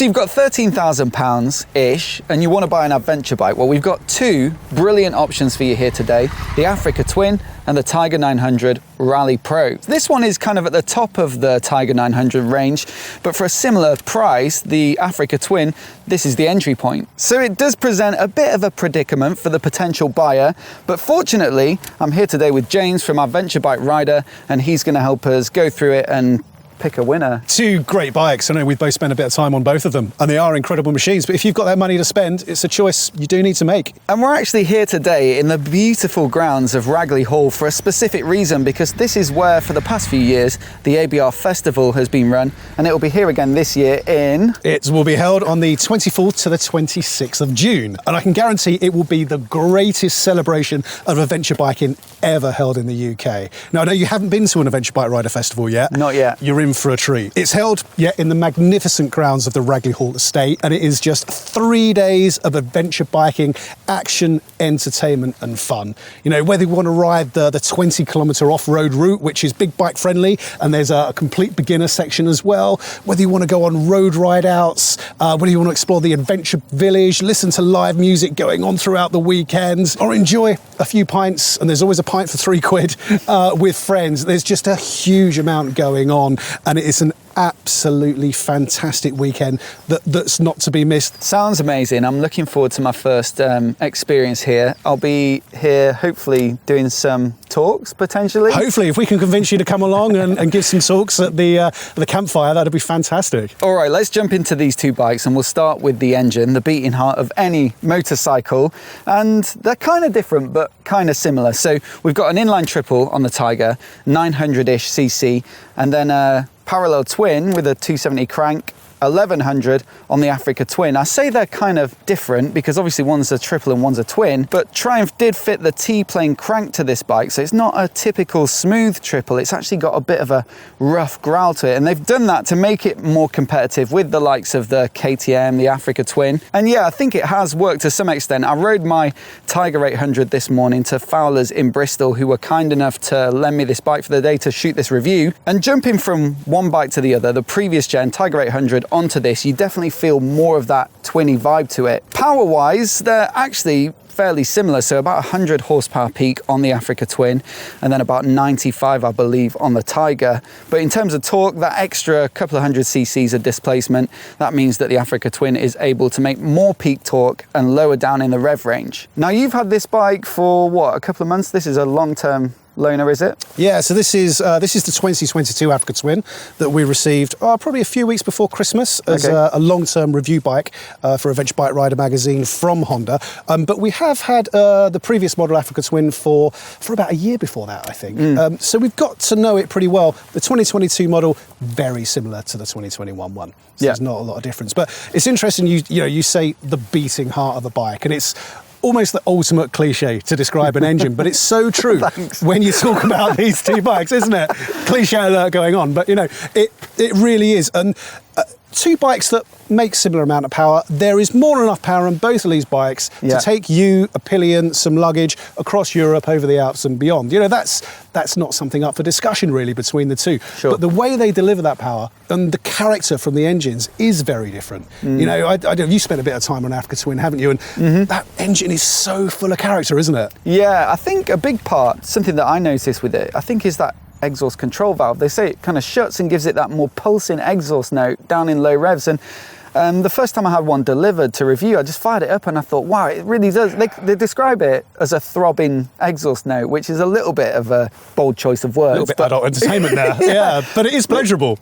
So you've got £13,000-ish and you want to buy an adventure bike. Well, we've got two brilliant options for you here today, the Africa Twin and the Tiger 900 Rally Pro. This one is kind of at the top of the Tiger 900 range, but for a similar price, the Africa Twin, this is the entry point. So it does present a bit of a predicament for the potential buyer, but fortunately, I'm here today with James from Adventure Bike Rider, and he's going to help us go through it and pick a winner. Two great bikes. I know we've both spent a bit of time on both of them, and they are incredible machines, but if you've got that money to spend, it's a choice you do need to make. And we're actually here today in the beautiful grounds of Ragley Hall for a specific reason, because this is where for the past few years the ABR Festival has been run, and it will be here again this year in... It will be held on the 24th to the 26th of June, and I can guarantee it will be the greatest celebration of adventure biking ever held in the UK. Now, I know you haven't been to an Adventure Bike Rider Festival yet. Not yet. You're in for a treat. It's held in the magnificent grounds of the Ragley Hall estate, and it is just 3 days of adventure biking, action, entertainment and fun. You know, whether you want to ride the 20-kilometre off-road route, which is big bike friendly, and there's a complete beginner section as well, whether you want to go on road ride outs, whether you want to explore the adventure village, listen to live music going on throughout the weekends, or enjoy a few pints, and there's always a pint for £3 with friends. There's just a huge amount going on, and it is an absolutely fantastic weekend that's not to be missed. Sounds amazing. I'm looking forward to my first experience here. I'll be here hopefully doing some talks potentially. Hopefully, if we can convince you to come along and give some talks at the campfire, that'd be fantastic. All right, let's jump into these two bikes, and we'll start with the engine, the beating heart of any motorcycle, and they're kind of different but kind of similar. So we've got an inline triple on the Tiger, 900-ish cc, and then a parallel twin with a 270 crank, 1100 on the Africa Twin. I say they're kind of different because obviously one's a triple and one's a twin, but Triumph did fit the T-plane crank to this bike, so it's not a typical smooth triple. It's actually got a bit of a rough growl to it, and they've done that to make it more competitive with the likes of the KTM, the Africa Twin. And yeah, I think it has worked to some extent. I rode my Tiger 800 this morning to Fowlers in Bristol, who were kind enough to lend me this bike for the day to shoot this review. And jumping from one bike to the other, the previous gen Tiger 800 onto this, you definitely feel more of that twinny vibe to it. Power wise, they're actually fairly similar, so about 100 horsepower peak on the Africa Twin, and then about 95 I believe on the Tiger. But in terms of torque, that extra couple of hundred cc's of displacement, that means that the Africa Twin is able to make more peak torque and lower down in the rev range. Now, you've had this bike for what, a couple of months? This is a long-term loaner, is it? Yeah, so this is the 2022 Africa Twin that we received probably a few weeks before Christmas as a long-term review bike for Adventure Bike Rider magazine from Honda. But we have had the previous model Africa Twin for about a year before that, I think. So we've got to know it pretty well. The 2022 model, very similar to the 2021 one. So there's not a lot of difference. But it's interesting, you say the beating heart of a bike, and it's almost the ultimate cliche to describe an engine, but it's so true when you talk about these two bikes, isn't it? Cliche alert going on, but you know, it really is. And two bikes that make similar amount of power. There is more than enough power on both of these bikes to take you, a pillion, some luggage across Europe, over the Alps and beyond. You know, that's not something up for discussion really between the two. Sure. But the way they deliver that power and the character from the engines is very different. You know, you spent a bit of time on Africa Twin, haven't you? And that engine is so full of character, isn't it? Yeah, I think a big part, something that I noticed with it, I think is that exhaust control valve. They say it kind of shuts and gives it that more pulsing exhaust note down in low revs. And the first time I had one delivered to review, I just fired it up and I thought, wow, it really does. They describe it as a throbbing exhaust note, which is a little bit of a bold choice of words. A little bit adult entertainment there. Yeah, but it is pleasurable.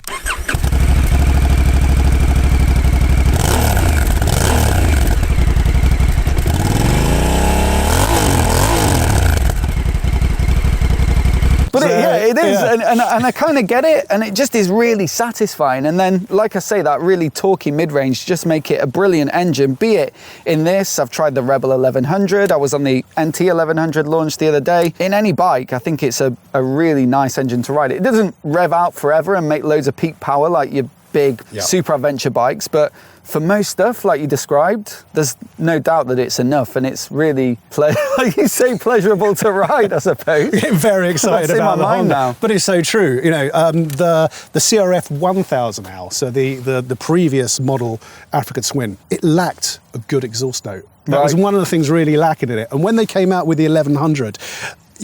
But it is, and I kind of get it, and it just is really satisfying. And then, like I say, that really torquey mid-range just make it a brilliant engine. Be it in this, I've tried the Rebel 1100, I was on the NT 1100 launch the other day. In any bike, I think it's a really nice engine to ride. It doesn't rev out forever and make loads of peak power like your big super adventure bikes, but for most stuff, like you described, there's no doubt that it's enough, and it's really, like you say, pleasurable to ride, I suppose. Getting very excited about the Honda now. But it's so true. You know, the CRF1100L, so the previous model Africa Twin, it lacked a good exhaust note. That was one of the things really lacking in it. And when they came out with the 1100,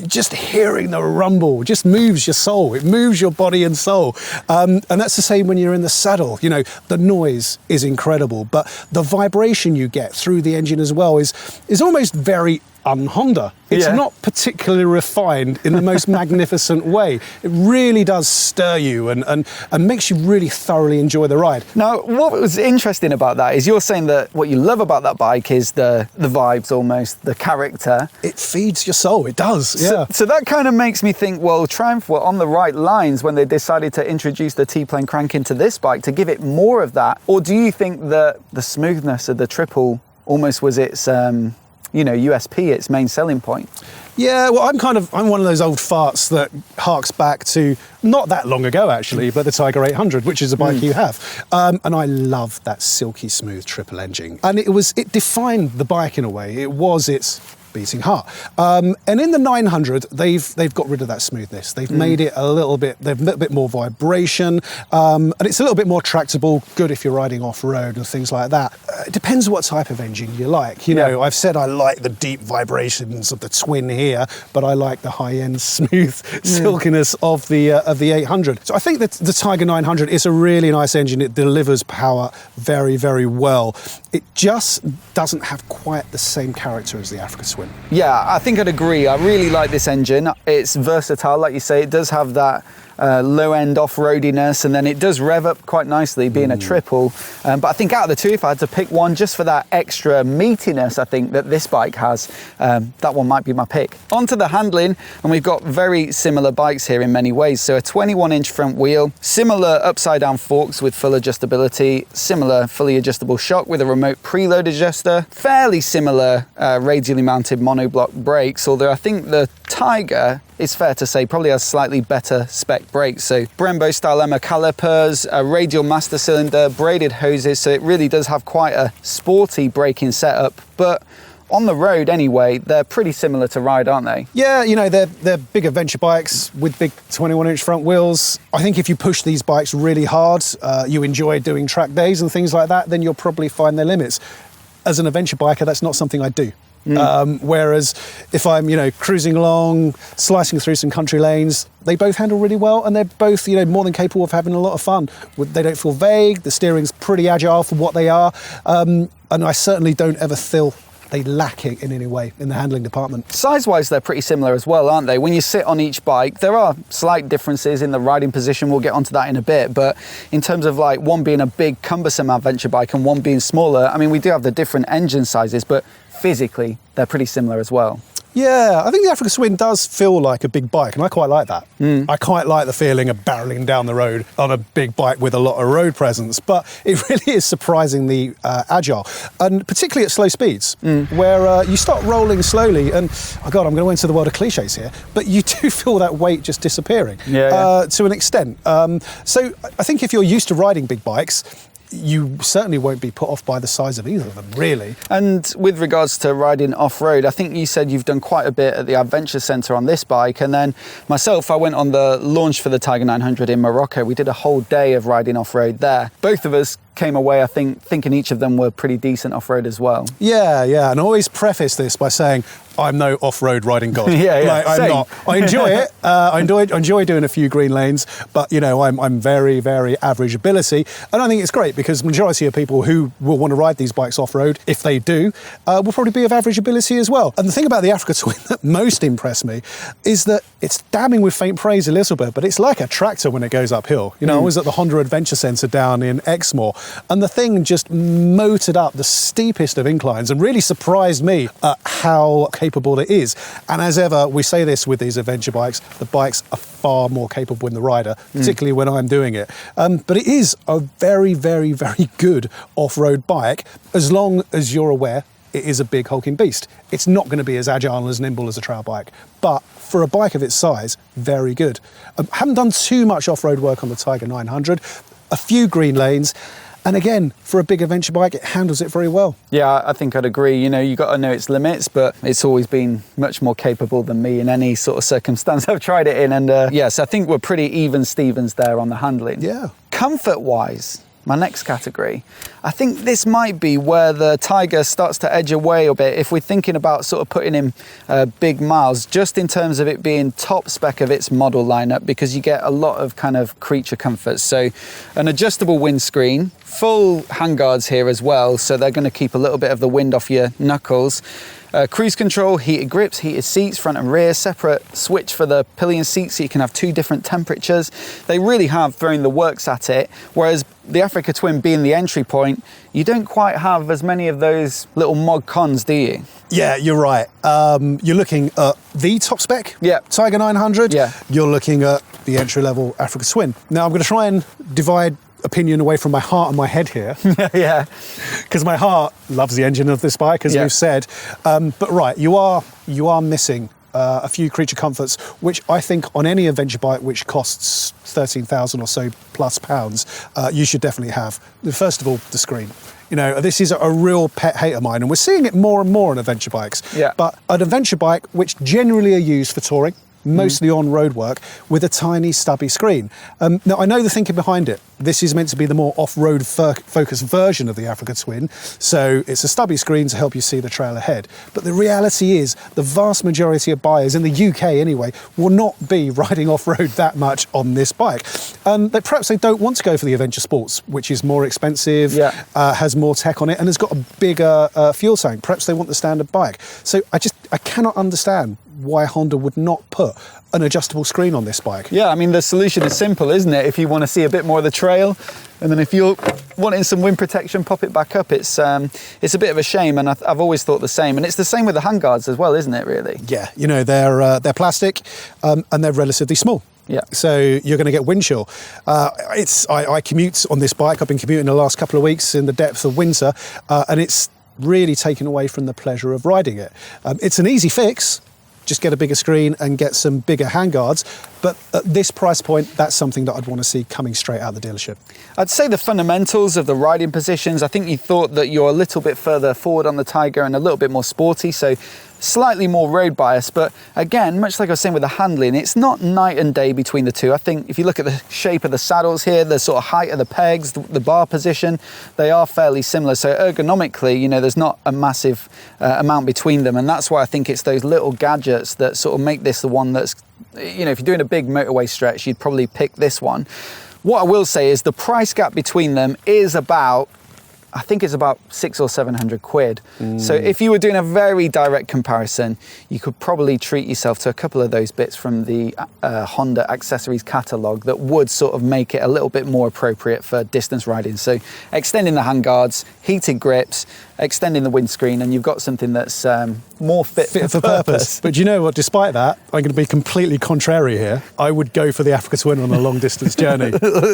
just hearing the rumble just moves your soul. It moves your body and soul. And that's the same when you're in the saddle. You know, the noise is incredible, but the vibration you get through the engine as well is almost very un-Honda. It's not particularly refined in the most magnificent way. It really does stir you and makes you really thoroughly enjoy the ride. Now, what was interesting about that is you're saying that what you love about that bike is the vibes almost, the character. It feeds your soul, it does, yeah. So that kind of makes me think, well, Triumph were on the right lines when they decided to introduce the T-plane crank into this bike to give it more of that. Or do you think that the smoothness of the triple almost was its you know, USP, its main selling point? Yeah, well, I'm one of those old farts that harks back to not that long ago, actually, but the Tiger 800, which is a bike you have. And I love that silky smooth triple engine. And it defined the bike in a way. It was its beating heart. And in the 900, they've got rid of that smoothness. They've made it a little bit more vibration, and it's a little bit more tractable, good if you're riding off-road and things like that. It depends what type of engine you like. You know, I've said I like the deep vibrations of the Twin here, but I like the high-end smooth silkiness of the 800. So I think that the Tiger 900 is a really nice engine. It delivers power very, very well. It just doesn't have quite the same character as the Africa Twin. Yeah, I think I'd agree. I really like this engine. It's versatile, like you say. It does have that low-end off-roadiness, and then it does rev up quite nicely, being a triple. But I think out of the two, if I had to pick one, just for that extra meatiness I think that this bike has, that one might be my pick. Onto the handling, and we've got very similar bikes here in many ways. So a 21-inch front wheel, similar upside-down forks with full adjustability, similar fully adjustable shock with a remote preload adjuster, fairly similar radially mounted monoblock brakes, although I think the Tiger, it's fair to say, probably has slightly better spec brakes. So Brembo style EMA calipers, a radial master cylinder, braided hoses, so it really does have quite a sporty braking setup. But on the road anyway, they're pretty similar to ride, aren't they? Yeah, you know, they're big adventure bikes with big 21-inch front wheels. I think if you push these bikes really hard, you enjoy doing track days and things like that, then you'll probably find their limits. As an adventure biker, that's not something I do. Whereas if I'm, you know, cruising along, slicing through some country lanes, they both handle really well, and they're both, you know, more than capable of having a lot of fun. They don't feel vague. The steering's pretty agile for what they are, and I certainly don't ever feel they lack it in any way in the handling department. Size-wise, they're pretty similar as well, aren't they? When you sit on each bike, there are slight differences in the riding position. We'll get onto that in a bit. But in terms of like one being a big, cumbersome adventure bike and one being smaller, I mean, we do have the different engine sizes, but physically, they're pretty similar as well. Yeah, I think the Africa Twin does feel like a big bike, and I quite like that. I quite like the feeling of barreling down the road on a big bike with a lot of road presence, but it really is surprisingly agile, and particularly at slow speeds, where you start rolling slowly, and, oh God, I'm going to enter the world of cliches here, but you do feel that weight just disappearing to an extent. So I think if you're used to riding big bikes, you certainly won't be put off by the size of either of them, really. And with regards to riding off-road, I think you said you've done quite a bit at the Adventure Centre on this bike, and then myself, I went on the launch for the Tiger 900 in Morocco. We did a whole day of riding off-road there. Both of us came away, I think, thinking each of them were pretty decent off-road as well. Yeah, and I always preface this by saying, I'm no off-road riding god. I'm not. I enjoy it. I enjoy doing a few green lanes, but you know, I'm very, very average ability, and I think it's great because the majority of people who will want to ride these bikes off-road, if they do, will probably be of average ability as well. And the thing about the Africa Twin that most impressed me is that it's damning with faint praise a little bit, but it's like a tractor when it goes uphill. You know, I was at the Honda Adventure Centre down in Exmoor, and the thing just motored up the steepest of inclines and really surprised me at how capable it is. And as ever, we say this with these adventure bikes, the bikes are far more capable in the rider, particularly when I'm doing it. But it is a very, very, very good off-road bike, as long as you're aware it is a big hulking beast. It's not going to be as agile and as nimble as a trail bike, but for a bike of its size, very good. Haven't done too much off-road work on the Tiger 900. a few green lanes. And again, for a big adventure bike, it handles it very well. Yeah, I think I'd agree. You know, you got to know its limits, but it's always been much more capable than me in any sort of circumstance I've tried it in. And yes, I think we're pretty even Stevens there on the handling. Yeah. Comfort-wise, my next category, I think this might be where the Tiger starts to edge away a bit if we're thinking about sort of putting in big miles, just in terms of it being top spec of its model lineup, because you get a lot of kind of creature comforts. So an adjustable windscreen, full handguards here as well, so they're going to keep a little bit of the wind off your knuckles. Cruise control, heated grips, heated seats, front and rear, separate switch for the pillion seats so you can have two different temperatures. They really have thrown the works at it, whereas the Africa Twin being the entry point, you don't quite have as many of those little mod cons, do you? Yeah, you're right. You're looking at the top spec Tiger 900. Yeah. You're looking at the entry-level Africa Twin. Now, I'm going to try and divide opinion away from my heart and my head here. Yeah. Because my heart loves the engine of this bike, as we've said. But right, you are missing a few creature comforts, which I think on any adventure bike which costs 13,000 or so plus pounds, you should definitely have. First of all, the screen. You know, this is a real pet hate of mine, and we're seeing it more and more on adventure bikes. Yeah. But an adventure bike, which generally are used for touring, mostly on road work, with a tiny stubby screen. Now, I know the thinking behind it. This is meant to be the more off-road focused version of the Africa Twin, so it's a stubby screen to help you see the trail ahead. But the reality is, the vast majority of buyers, in the UK anyway, will not be riding off-road that much on this bike. Perhaps they don't want to go for the Adventure Sports, which is more expensive, has more tech on it, and has got a bigger fuel tank. Perhaps they want the standard bike. So I cannot understand why Honda would not put an adjustable screen on this bike. Yeah, I mean, the solution is simple, isn't it? If you want to see a bit more of the trail, and then if you're wanting some wind protection, pop it back up. It's a bit of a shame, and I've always thought the same. And it's the same with the handguards as well, isn't it, really? Yeah, you know, they're plastic, and they're relatively small. Yeah. So you're going to get wind chill. I commute on this bike. I've been commuting the last couple of weeks in the depths of winter, and it's really taken away from the pleasure of riding it. It's an easy fix. Just get a bigger screen and get some bigger handguards. But at this price point, that's something that I'd want to see coming straight out of the dealership. I'd say the fundamentals of the riding positions, I think you thought that you're a little bit further forward on the Tiger and a little bit more sporty, so slightly more road bias. But again, much like I was saying with the handling, it's not night and day between the two. I think if you look at the shape of the saddles here, the sort of height of the pegs, the bar position, they are fairly similar. So ergonomically, you know, there's not a massive amount between them. And that's why I think it's those little gadgets that sort of make this the one that's, you know, if you're doing a big motorway stretch, you'd probably pick this one. What I will say is the price gap between them is about, I think it's about 600 or 700 quid. So if you were doing a very direct comparison, you could probably treat yourself to a couple of those bits from the Honda accessories catalogue that would sort of make it a little bit more appropriate for distance riding. So extending the handguards, heated grips, extending the windscreen, and you've got something that's more fit for purpose. But you know what, despite that, I'm going to be completely contrary here. I would go for the Africa Twin on a long distance journey.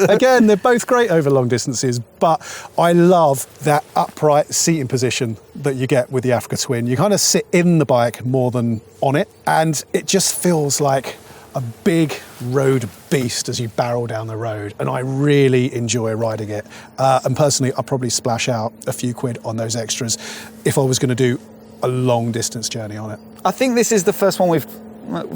Again, they're both great over long distances, but I love that upright seating position that you get with the Africa Twin. You kind of sit in the bike more than on it, and it just feels like a big road beast as you barrel down the road, and I really enjoy riding it. And personally, I'll probably splash out a few quid on those extras if I was going to do a long distance journey on it. I think this is the first one we've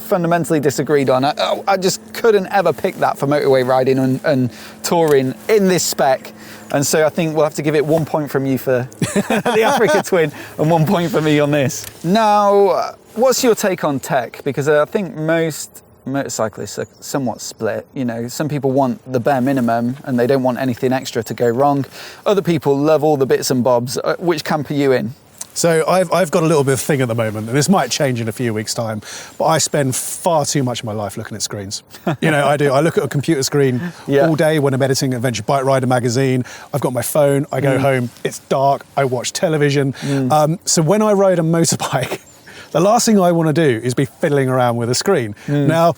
fundamentally disagreed on. I just couldn't ever pick that for motorway riding and touring in this spec. And so I think we'll have to give it 1 point from you for the Africa Twin and 1 point for me on this. Now, what's your take on tech? Because I think most motorcyclists are somewhat split. You know, some people want the bare minimum and they don't want anything extra to go wrong. Other people love all the bits and bobs. Which camp are you in? So I've got a little bit of thing at the moment, and this might change in a few weeks' time, but I spend far too much of my life looking at screens. You know, I do. I look at a computer screen all day when I'm editing Adventure Bike Rider magazine. I've got my phone, I go home, it's dark, I watch television. So when I ride a motorbike, the last thing I want to do is be fiddling around with a screen. Now,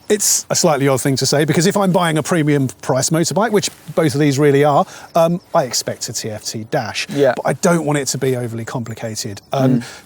it's a slightly odd thing to say, because if I'm buying a premium price motorbike, which both of these really are, I expect a TFT dash, but I don't want it to be overly complicated.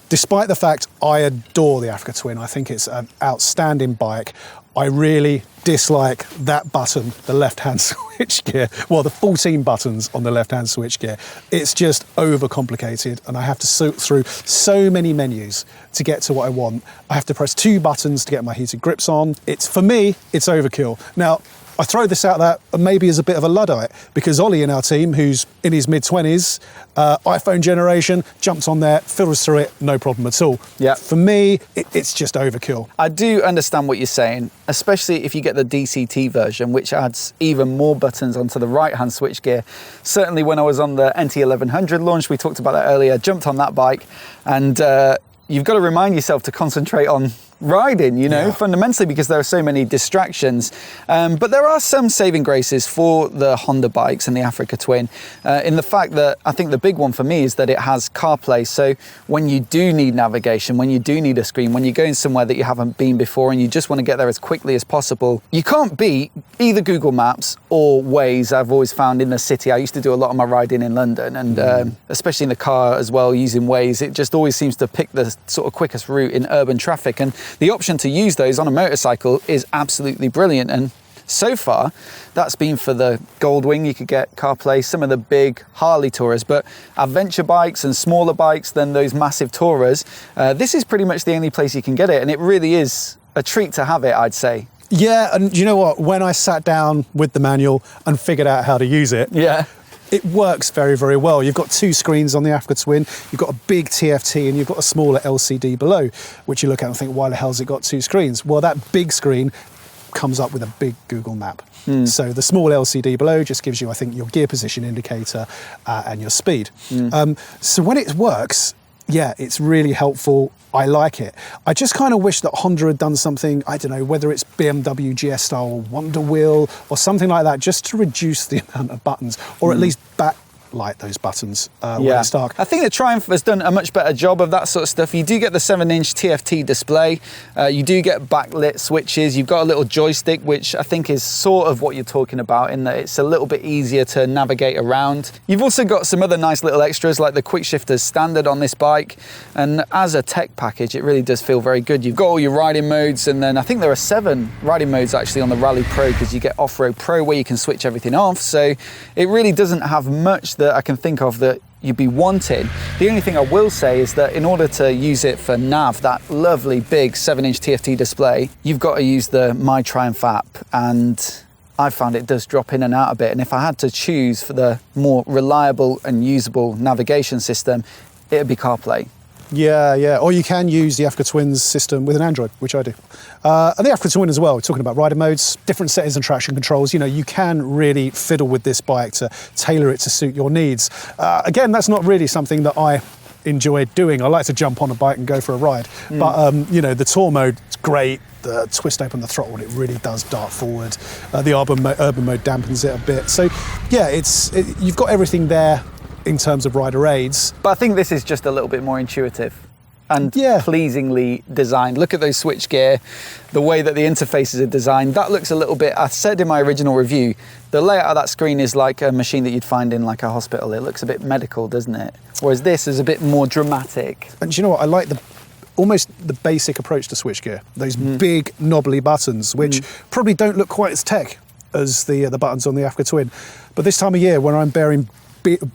Despite the fact I adore the Africa Twin, I think it's an outstanding bike. I really dislike that button, the left-hand switch gear. Well, the 14 buttons on the left-hand switch gear. It's just overcomplicated, and I have to sort through so many menus to get to what I want. I have to press 2 buttons to get my heated grips on. For me, it's overkill. Now, I throw this out there maybe as a bit of a Luddite, because Ollie in our team, who's in his mid-20s, iPhone generation, jumps on there, fiddles through it, no problem at all. Yeah. For me, it's just overkill. I do understand what you're saying, especially if you get the DCT version, which adds even more buttons onto the right-hand switchgear. Certainly when I was on the NT1100 launch, we talked about that earlier, jumped on that bike, and you've got to remind yourself to concentrate on riding, you know, fundamentally, because there are so many distractions. But there are some saving graces for the Honda bikes and the Africa Twin in the fact that I think the big one for me is that it has CarPlay. So when you do need navigation, when you do need a screen, when you're going somewhere that you haven't been before and you just want to get there as quickly as possible, you can't beat either Google Maps or Waze. I've always found in the city, I used to do a lot of my riding in London, and especially in the car as well, using Waze, it just always seems to pick the sort of quickest route in urban traffic. And the option to use those on a motorcycle is absolutely brilliant. And so far, that's been for the Goldwing. You could get CarPlay, some of the big Harley Tourers, but adventure bikes and smaller bikes than those massive Tourers, this is pretty much the only place you can get it. And it really is a treat to have it, I'd say. Yeah, and you know what? When I sat down with the manual and figured out how to use it, it works very, very well. You've got 2 screens on the Africa Twin. You've got a big TFT and you've got a smaller LCD below, which you look at and think, why the hell's it got 2 screens? Well, that big screen comes up with a big Google map. So the small LCD below just gives you, I think, your gear position indicator and your speed. So when it works, yeah, it's really helpful. I like it. I just kind of wish that Honda had done something, I don't know, whether it's BMW GS style Wonder Wheel or something like that, just to reduce the amount of buttons, or at least backlight those buttons when it's dark. I think the Triumph has done a much better job of that sort of stuff. You do get the 7-inch TFT display. You do get backlit switches. You've got a little joystick, which I think is sort of what you're talking about, in that it's a little bit easier to navigate around. You've also got some other nice little extras like the quick shifters standard on this bike. And as a tech package, it really does feel very good. You've got all your riding modes, and then I think there are 7 riding modes actually on the Rally Pro, because you get Off-Road Pro where you can switch everything off. So it really doesn't have much that I can think of that you'd be wanting. The only thing I will say is that in order to use it for nav, that lovely big 7-inch TFT display, you've got to use the My Triumph app, and I found it does drop in and out a bit. And if I had to choose for the more reliable and usable navigation system, it would be CarPlay. Yeah. Or you can use the Africa Twin's system with an Android, which I do. And the Africa Twin as well, we're talking about rider modes, different settings and traction controls. You know, you can really fiddle with this bike to tailor it to suit your needs. Again, that's not really something that I enjoy doing. I like to jump on a bike and go for a ride. But, you know, the tour mode is great. The twist open the throttle, and it really does dart forward. The urban mode dampens it a bit. So, yeah, you've got everything there in terms of rider aids. But I think this is just a little bit more intuitive and pleasingly designed. Look at those switch gear, the way that the interfaces are designed. That looks a little bit, I said in my original review, the layout of that screen is like a machine that you'd find in like a hospital. It looks a bit medical, doesn't it? Whereas this is a bit more dramatic. And you know what? I like almost the basic approach to switchgear. Those big knobbly buttons, which probably don't look quite as tech as the buttons on the Africa Twin. But this time of year, when I'm bearing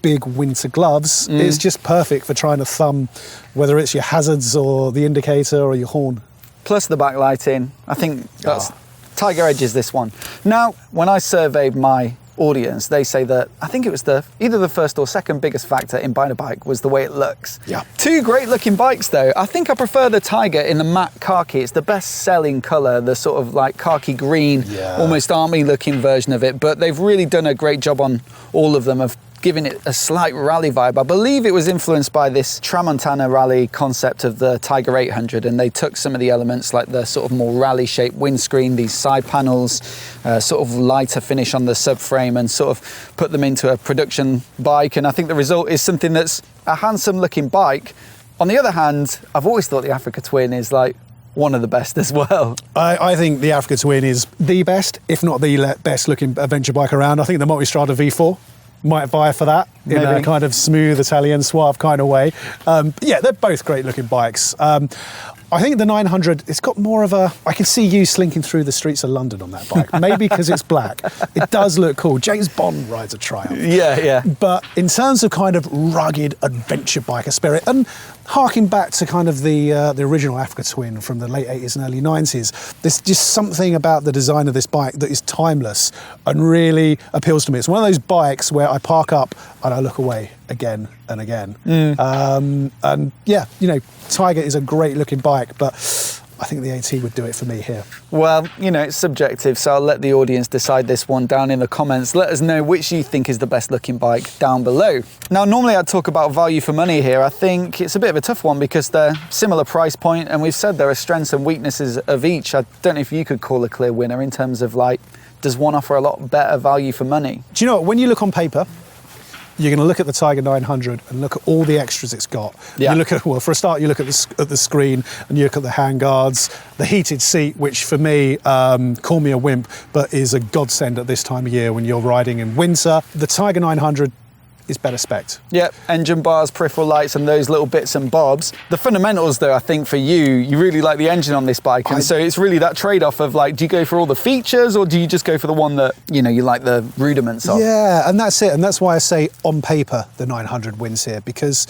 big winter gloves, it's just perfect for trying to thumb, whether it's your hazards or the indicator or your horn. Plus the backlighting. I think that's Tiger Edge is this one. Now, when I surveyed my audience, they say that I think it was either the first or second biggest factor in buying a bike was the way it looks. Yeah. 2 great looking bikes though. I think I prefer the Tiger in the matte khaki. It's the best selling colour, the sort of like khaki green, almost army looking version of it. But they've really done a great job on all of them of giving it a slight rally vibe. I believe it was influenced by this Tramontana rally concept of the Tiger 800, and they took some of the elements like the sort of more rally shaped windscreen, these side panels, sort of lighter finish on the subframe, and sort of put them into a production bike. And I think the result is something that's a handsome looking bike. On the other hand, I've always thought the Africa Twin is like one of the best as well. I think the Africa Twin is the best, if not the best looking adventure bike around. I think the Multistrada V4 might vie for that in a kind of smooth Italian suave kind of way. Yeah, they're both great looking bikes. I think the 900, it's got more of a, I can see you slinking through the streets of London on that bike. Maybe because it's black. It does look cool. James Bond rides a Triumph. Yeah, yeah. But in terms of kind of rugged adventure biker spirit, and harking back to kind of the original Africa Twin from the late 80s and early 90s, there's just something about the design of this bike that is timeless and really appeals to me. It's one of those bikes where I park up and I look away again and again. And yeah, you know, Tiger is a great looking bike, but I think the AT would do it for me here. Well, you know, it's subjective, so I'll let the audience decide this one down in the comments. Let us know which you think is the best looking bike down below. Now, normally I'd talk about value for money here. I think it's a bit of a tough one because they're similar price point, and we've said there are strengths and weaknesses of each. I don't know if you could call a clear winner in terms of, like, does one offer a lot better value for money? Do you know what, when you look on paper, you're going to look at the Tiger 900 and look at all the extras it's got. Yeah. You look at, well, for a start, you look at the screen and you look at the handguards, the heated seat, which for me, call me a wimp, but is a godsend at this time of year when you're riding in winter. The Tiger 900 is better spec'd. Yep, engine bars, peripheral lights, and those little bits and bobs. The fundamentals, though, I think for you really like the engine on this bike, and so it's really that trade-off of, like, do you go for all the features, or do you just go for the one that, you know, you like the rudiments of? Yeah, and that's it, and that's why I say on paper the 900 wins here, because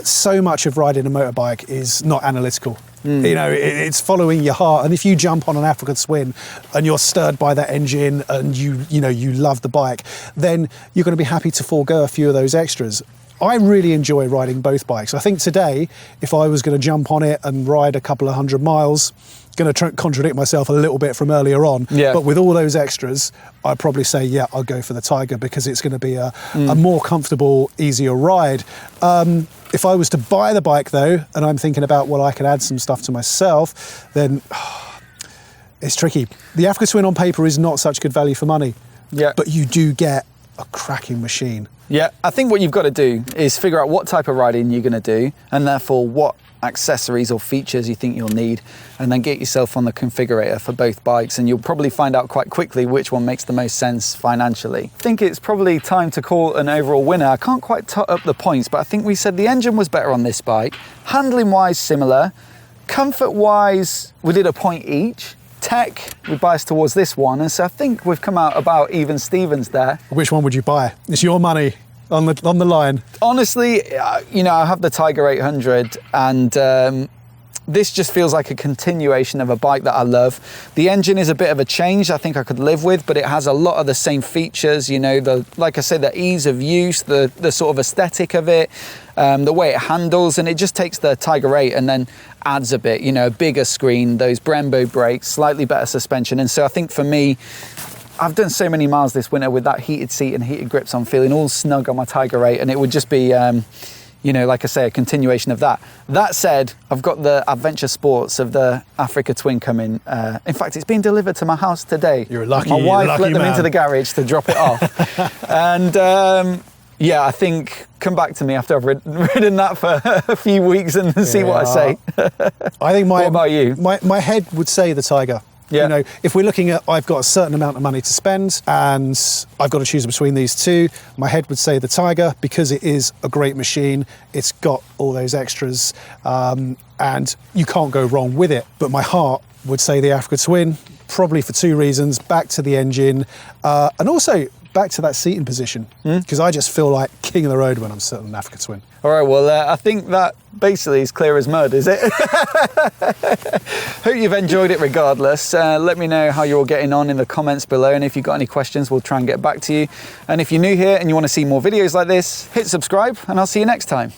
so much of riding a motorbike is not analytical. You know, it's following your heart, and if you jump on an Africa Twin and you're stirred by that engine and you know you love the bike, then you're going to be happy to forego a few of those extras. I really enjoy riding both bikes. I think today, if I was going to jump on it and ride a couple of 100 miles, going to contradict myself a little bit from earlier on, but with all those extras, I'd probably say, yeah, I'll go for the Tiger because it's going to be a more comfortable, easier ride. If I was to buy the bike though, and I'm thinking about, well, I could add some stuff to myself, then it's tricky. The Africa Twin on paper is not such good value for money, but you do get a cracking machine. Yeah, I think what you've got to do is figure out what type of riding you're going to do, and therefore what accessories or features you think you'll need, and then get yourself on the configurator for both bikes, and you'll probably find out quite quickly which one makes the most sense financially. I think it's probably time to call an overall winner. I can't quite tot up the points, but I think we said the engine was better on this bike, handling wise similar, comfort wise we did a point each, tech we biased towards this one, and so I think we've come out about even Stevens there. Which one would you buy? It's your money on the line. Honestly, you know, I have the Tiger 800, and this just feels like a continuation of a bike that I love. The engine is a bit of a change I think I could live with, but it has a lot of the same features, you know, like I said, the ease of use, the sort of aesthetic of it, the way it handles, and it just takes the Tiger 8 and then adds a bit, you know, a bigger screen, those Brembo brakes, slightly better suspension. And so I think for me, I've done so many miles this winter with that heated seat and heated grips. I'm feeling all snug on my Tiger 8, and it would just be, you know, like I say, a continuation of that. That said, I've got the Adventure Sports of the Africa Twin coming. In fact, it's been delivered to my house today. You're lucky. My wife let them man. into the garage to drop it off. And yeah, I think come back to me after I've ridden that for a few weeks and see what I say. I think what about you? My head would say the Tiger. Yeah. You know, if we're looking at, I've got a certain amount of money to spend and I've got to choose between these two, my head would say the Tiger because it is a great machine. It's got all those extras and you can't go wrong with it. But my heart would say the Africa Twin, probably for two reasons: back to the engine and also back to that seating position, because I just feel like king of the road when I'm sitting in an Africa Twin. All right, well, I think that basically is clear as mud, is it? Hope you've enjoyed it regardless. Let me know how you're all getting on in the comments below, and if you've got any questions, we'll try and get back to you. And if you're new here and you want to see more videos like this, hit subscribe, and I'll see you next time.